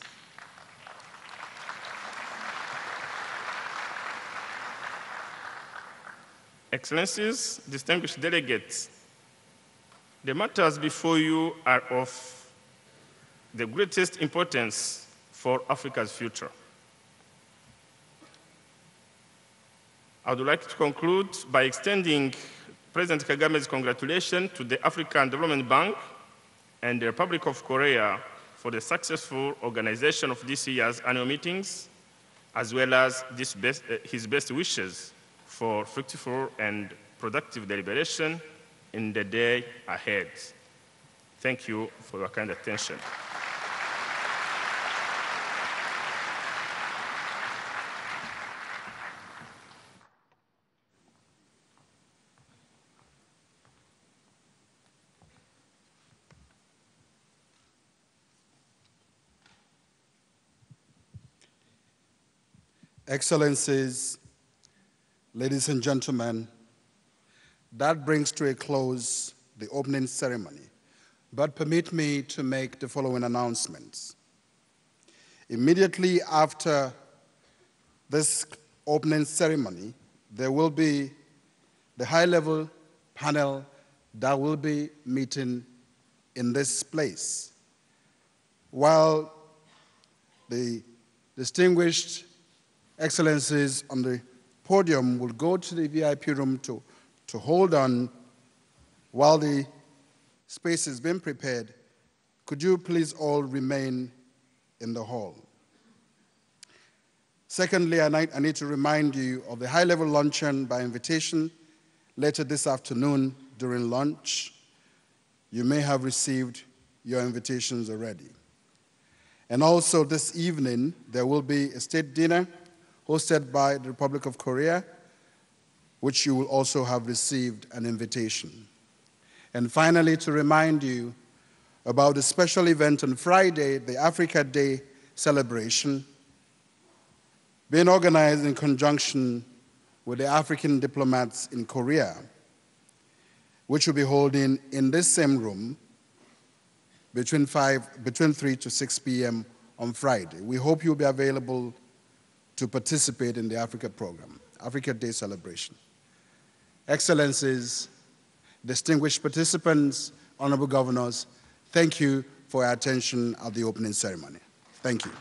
distinguished delegates, the matters before you are of the greatest importance for Africa's future. I would like to conclude by extending President Kagame's congratulations to the African Development Bank and the Republic of Korea for the successful organization of this year's annual meetings, as well as his best wishes for fruitful and productive deliberation in the day ahead. Thank you for your kind attention. Excellencies, ladies and gentlemen, that brings to a close the opening ceremony. But permit me to make the following announcements. Immediately after this opening ceremony, there will be the high-level panel that will be meeting in this place, while the distinguished excellencies on the podium will go to the VIP room to hold on while the space is being prepared. Could you please all remain in the hall? Secondly, I need to remind you of the high-level luncheon by invitation later this afternoon during lunch. You may have received your invitations already. And also this evening, there will be a state dinner hosted by the Republic of Korea, which you will also have received an invitation. And finally, to remind you about the special event on Friday, the Africa Day celebration, being organized in conjunction with the African diplomats in Korea, which will be holding in this same room between 3 to 6 p.m. on Friday. We hope you'll be available to participate in the Africa program, Africa Day celebration. Excellencies, distinguished participants, honorable governors, thank you for your attention at the opening ceremony. Thank you.